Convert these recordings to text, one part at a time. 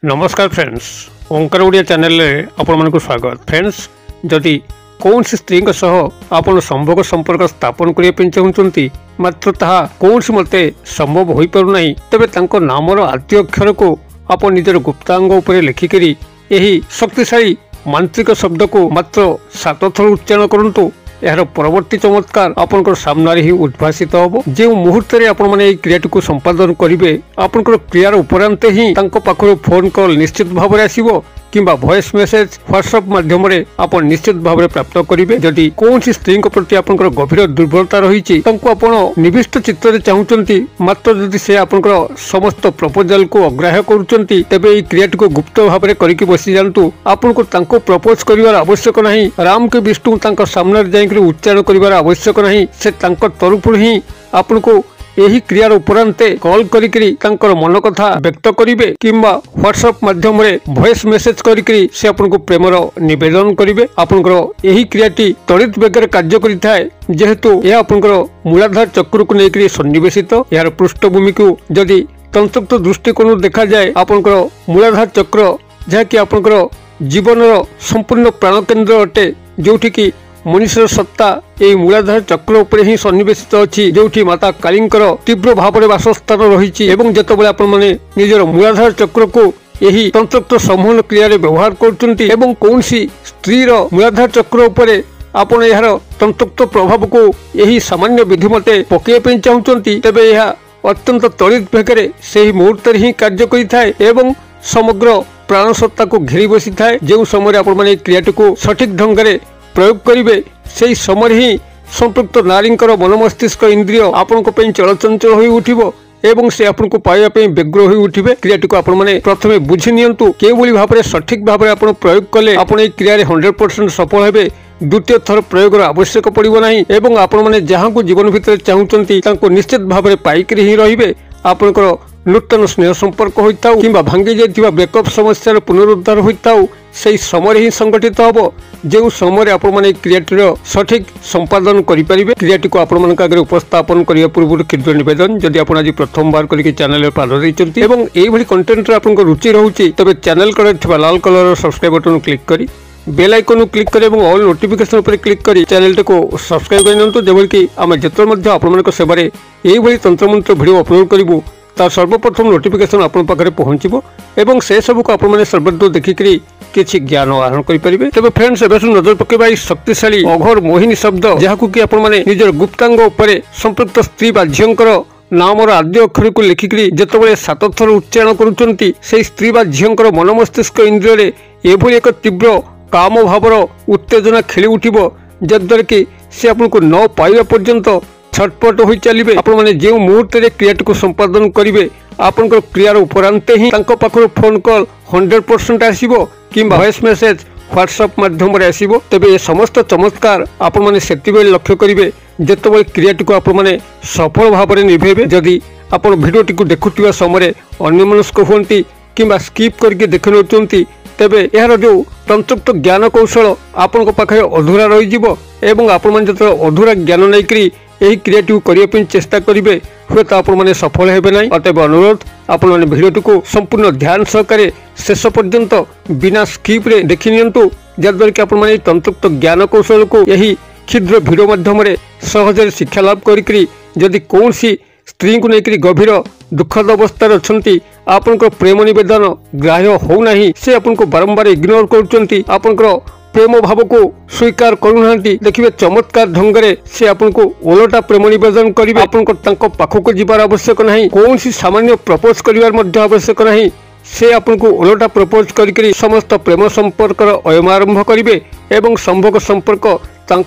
नमस्कार फ्रेंड्स, ओंकार ओडिया चैनल रे आपण मानक स्वागत। फ्रेंड्स, जदि कौन सी स्त्री आपण संभोग संपर्क स्थापन करने चाहते मात्र ताहा कौन सी मते संभव हो पारना, तेबे तांको नामर आद्य अक्षर को आप निजर गुप्तांग उपर लिखिकी यही शक्तिशाली मांत्रिक शब्द को मात्र 7 थर उच्चारण करंतु। यार परवर्ती चमत्कार आपनकर सामने ही उद्भासित हम। जो मुहूर्त क्रियाटी को संपादन करेंगे आपनकर क्रियार उपरांत ही तांको पाखरु फोन कॉल निश्चित भाव में आसीबो किंबा वॉइस मेसेज व्हाट्सएप माध्यम आप निश्चित भाव में प्राप्त करेंगे। जदि कौन सी स्त्री प्रति आपनकर गभीर दुर्बलता रही आप निविष्ट चित्त चाहते मात्र जदि से आपनकर समस्त प्रपोजल को अग्राह्य करुचंती तेबे क्रियाटी को गुप्त भाव में करके बसी जातु। आपको प्रपोज कर आवश्यक नहीं, राम के विष्णु सामने जाकर उच्चारण कर आवश्यक नहीं, से तरफ ही आपको यही क्रियार उपरांते कॉल करी मन कथा व्यक्त करेंगे किंबा व्हाट्सएप माध्यम वॉइस मेसेज करी से आपको प्रेमर निवेदन करेंगे। आपनकर यही क्रियाटी त्वरित बेगर कार्य करिथाय जेहेतु यह आपनकर मूलाधार चक्र को लेकर सन्निवेशित। यार पृष्ठभूमि को जदि तंत्रगत दृष्टिकोण देखा जाए आपनकर मूलाधार चक्र जहाँकि आपनकर जीवन संपूर्ण प्राण केन्द्र अटे, जोठी की मनुष्य सत्ता यही मूलाधार चक्र उपर ही सन्निवेशित अच्छी, जो माता कालींकर तीव्र भाव में वासस्थान रही। एवं जितेबाला आपने निजर मूलाधार चक्र को यही तंत्रगत संवहन क्रिया व्यवहार करछंती एवं कौन सी स्त्री मूलाधार चक्र उपर आपण यार तंत्रगत प्रभाव को यही सामान्य विधि मते पकड़ाई चाहते तेबे यह अत्यंत त्वरित वेगर से मुहूर्त ही कार्य करिथाय एवं समग्र प्राण सत्ता को घेरी बसी थाए। जो समय आपने क्रियाटी को सठिक ढंग से प्रयोग करेंगे से समय ही संपृक्त नारी मन मस्तिष्क इंद्रिय आपण चलचंचल हो उठिबो एवं से आपको पाइबा व्यग्र हो उठे। क्रियाटी को आपने प्रथम बुझी नियंतु केवली भाव में सठिक भाव में आप प्रयोग कले आपने क्रिया 100% सफल हेबे। द्वितीय थर प्रयोग आवश्यक पड़ो ना एवं आपण जहाँ को जीवन भितर चाहते निश्चित भाव में पाइक ही रे। आपनकर नूतन स्नेह संपर्क होता किंबा भांगी जाइथिबा ब्रेकअप समस्या पुनरुद्धार होता से समय ही संगठित हम। जो समय आपने क्रियाटीर सठिक संपादन करेंगे। क्रियाटी को आपण आगे उपस्थापन करने पूर्व क्षुद्र निवेदन, जदि आप आज प्रथम बार करके चैनल पाद देते एवं यही कंटेंट आपको रुचि रोचे तेज चैनल कर लाल कलर सब्सक्राइब बटन क्लिक करी बेल आइकन क्लिक करें और ऑल नोटिफिकेशन पर क्लिक करी चैनल को सब्सक्राइब कर जबकि आम जिते आपण सेवार यही तंत्रमंत्र भिडियो अपलोड करूँ तार सर्वप्रथम नोटिफिकेशन आपन पाखरे पहुँचो एवं से सब को आपने सर्वदूर देखिकी किसी ज्ञान आहरण करेंगे। तेज फ्रेंड्स, नजर पकेबा शक्तिशाली अघोर मोहिनी शब्द जहाँ कि आपने निजर गुप्तांग उपर संपृक्त स्त्री बा झींकर नामर आद्य अक्षर को लिखिकी जितेबाला 7 थर उच्चारण करुँच से स्त्री बा झींकर मन मस्तिष्क इंद्रिय एभली एक तीव्र काम भावर उत्तेजना खेली उठिबो जद्वारा कि से आपको न पाइबा पर्यंत छटपट हो चलिए। आपने जो मुहूर्त क्रियाटी को संपादन करेंगे आपनकर क्रियार उपरांत ही पाखर फोन कॉल 100% आसीबो किंबा वॉइस मेसेज व्हाट्सएप माध्यम आसीबो। तेबे ये समस्त चमत्कार आपने से लक्ष्य करेंगे जितेबाला क्रियाटी को आपने सफल भाव में निभेबे। जदि आप भिडियोटी को देखुवा समय अन्यमनस्क होती किंबा स्किप करके देख नौकरी तेबे यार जो तंत्रगत ज्ञान कौशल आपण पाखे अधूरा रही एवं आपण जो अधूरा ज्ञान नहीं यही क्रियाटी को करने चेष्टा करेंगे हे तो आपने सफल हेबे नहीं। अतएव अनुरोध आपने भिडियोटी को संपूर्ण ध्यान सहकारे शेष पर्यंत बिना स्किप रे देखि नियंतु जद्वारा कि आपने तंत्रगत ज्ञान कौशल को यही क्षुद्र भिडियो माध्यम सहज शिक्षा लाभ करी जदि कौन सी स्त्री को लेकर गभीर दुखद अवस्था अच्छा आपन प्रेम निवेदन ग्राह्य होना से आपको बारंबार इग्नोर कर प्रेम भाव को स्वीकार करूना। देखिए चमत्कार ढंग से आपको ओलटा प्रेम निवेदन करेंगे। आपको पाखक जीवार आवश्यक नहीं, कौन सी सामान्य प्रपोज कर आवश्यक नहीं, से आपको ओलटा प्रपोज करके समस्त प्रेम संपर्क अयमारंभ करेंगे एवं संभोग संपर्क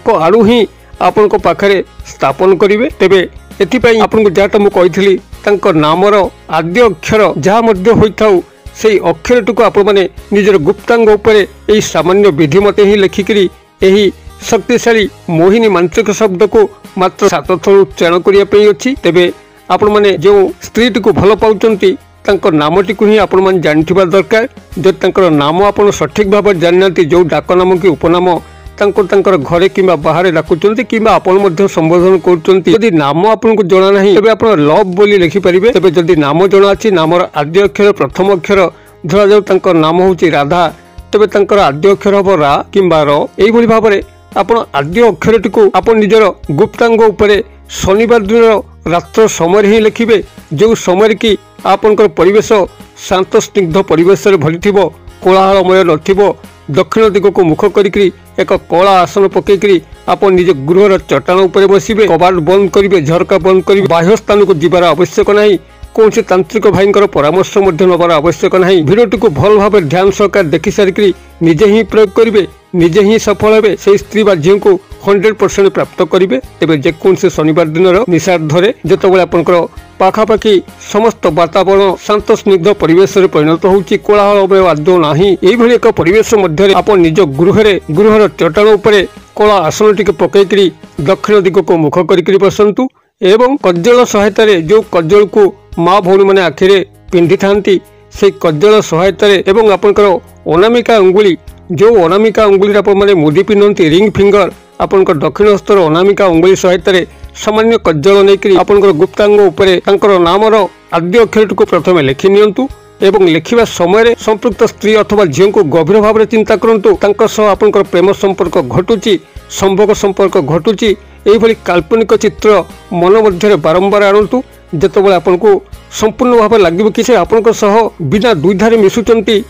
आड़ू ही आपण पाखरे स्थापन करेंगे। तेबे एथिपाई आपको जहाँ मुझे नामर आद्य अक्षर जहाँ होता से अक्षरटी को आपने निजर गुप्तांग उपर यही सामान्य विधि मते ही लिखिकी यही शक्तिशाली मोहिनी मांत्रिक शब्द को मात्र 7 थर उच्चारण करने अच्छी। तेबे आपने जो स्त्री को भल पाउचंती नामटी को ही आपण मैंने जाना दरकार। जब नाम आप सठिक भाव जानी जो डाक नाम कि उपनाम घरे कि बाहर डाकुंट कि संबोधन कर नाम आपको जना ना तेज आप लव बोली लिखिपारे। तेज जदि नाम जना अच्छी नामर आद्य अक्षर प्रथम अक्षर धरा जाऊ नाम हूँ राधा तेज आद्य अक्षर हम रा कि र भाव में आप आद्य अक्षर टी आप निजर गुप्तांग उपरे शनिवार दिन रात्र समय ही लिखिए जो समय कि आपंकर परिवेश शांत स्निग्ध परिवेश भरी कोलाहलमय न दक्षिण दिग को मुख करी एक कला आसन पकईकरी आप निज गृहर चट्टान उपरे बसबे कबाट बंद करेंगे झरका बंद करेंगे बाह्य स्थान को जीवार आवश्यक नहीं कौन से तांत्रिक भाई परामर्श नबार आवश्यक नहीं। भिडियोटी को भल भाव ध्यान सहकार देखि सारिक निजे ही प्रयोग करेंगे निजे ही सफल हे से स्त्री बा झील को 100% प्राप्त करेंगे। तेज जेकोसी शनिवार दिन निशार्धे जितेबाला आपंकर पाखापाखि समस्त वातावरण शांत स्निग्ध परिवेश परिणत होउची कोलाहलमय आदौ नाही एभली एक परिवेश मध्य आप निज गृहर चट्टान उपरे कला आसन टिके पकईकरी दक्षिण दिग को मुख करी बसंतु एवं कज्जल सहायता जो कज्जल को माँ भौणी मैंने आखिरे पिंधि थांती से कज्जल सहायता एवं आपंकर अनामिका अंगुली जो अनामिका अंगुली आप मुदी पिंधती रिंग फिंगर आपंकर दक्षिण हस्तर अनामिका अंगुली सहायता सामान्य कज्जल नहीं आपंकर गुप्तांग उपरे नामर आद्य अक्षर को प्रथम लिखि नियंतु एवं लिखिबा समय संपृक्त स्त्री अथवा झील को गभीर भाव में चिंता करूँ आपंकर प्रेम संपर्क घटुची संभोग संपर्क घटुची यही काल्पनिक चित्र मन मध्य बारंबार आणतु जितेबाला आपको संपूर्ण भाव लगे कि आपंक बिना दुईधारे मिशुचंती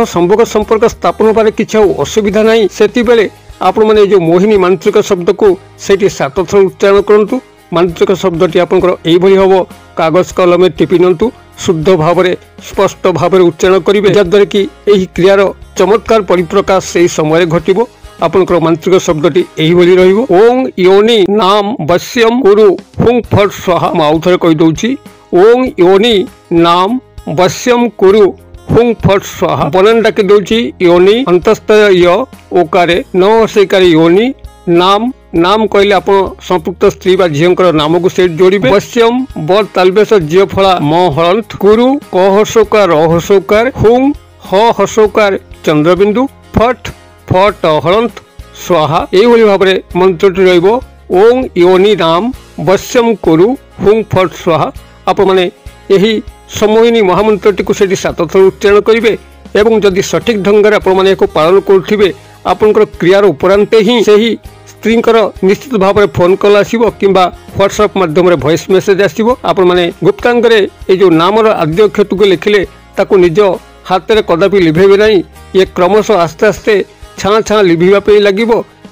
संभोग संपर्क स्थापन होबार किसी असुविधा नहीं से आपण मैंने जो मोहिनी मांत्रिक शब्द को सेठी 7 थर उच्चारण करूँ मांत्रिक शब्दटी आपंकर यही हम कागज कलम टिपि नियंतु शुद्ध भाव में स्पष्ट भाव में उच्चारण करेंगे जद्वारा कि यही क्रियार चमत्कार परिप्रकाश से समय घटो आपंकर मांत्रिक शब्दटी यही रहिबो ओं योनि नाम वश्यम कुरु हुं फट स्वाहा आउ थे कहीदे ओं योनि नाम वश्यम कुरु हुं फट स्वाहा बनान डाकी दौची योनि अंतस्थ य ओकारे न हसेकारे योनि नाम नाम कहले आप संपुक्त स्त्री बा झील नाम को से जोड़े वश्यम ब तालबेश झील फला म हलंत कुरु क हसोकार र हसोकार हुं ह हसोकार चंद्रबिंदु फट फट हलंत स्वाहा यही भाव में मंत्रटी रहिबो ओं योनि नाम वश्यम कुरु हुं फट स्वाहा आप माने यही समोहिनी महामंत्रटी को 7 थर उच्चारण करेंगे एवं जदि सठिक ढंग से आपने पालन करुवे आपंकर क्रियार उपरांते ही से ही स्त्री निश्चित भाव में फोन कॉल आसो कि व्हाट्सएप माध्यम वॉइस मेसेज आसो आपने गुप्तांग जो नामर आद्य अक्षर को लिखिले ताकू निज हाथ में कदापि लिभेबे नहीं ये क्रमशः आस्ते आस्ते छाँ छाँ लिभापी लगे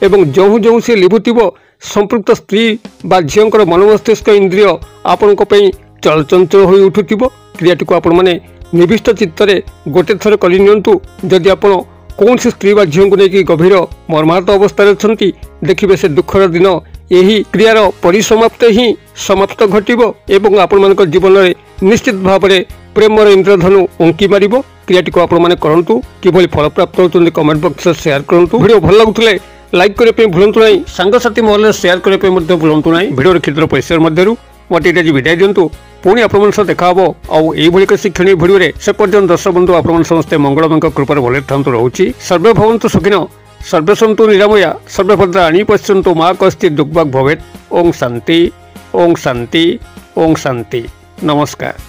जो जो सी लिभुव संपृक्त स्त्री बा झील मन मस्तिष्क इंद्रिय आपण चलचंचल हो उठुव क्रियाटी को आपण मैंने निविष्ट चित्त गोटे थर करनियंतु जदि आप कौन सी स्त्री बा झील को लेकिन गभीर मर्माहत अवस्था अच्छा देखिए से दुखर दिन यही क्रियार परिसमाप्त ही समाप्त घटव एवं आपण मान जीवन में निश्चित भाव में प्रेमर इंद्रधनु उंकी मार क्रियाटी को आपण मैंने करूँ किभली फल प्राप्त होती कमेंट बॉक्स में शेयर करूँ वीडियो भल लगुले लाइक करने भूलु ना सांगसाथी महल शेयर करने भूलु ना वीडियो क्षुद्र परिसर मध्य मत ये विदाय दिंतु पुणी आप देखा आउ एक शिक्षणीय भिडियो से पर्यटन दर्शक बंधु आप समस्ते मंगलमय कृपार भले था रोचे सर्वे भवन्तु सुखिन सर्वे सन्तु निरामया सर्वे भद्राणि पश्यन्तु मा कश्चित् दुःखभाग् भवेत् ओं शांति ओं शांति ओं शांति नमस्कार।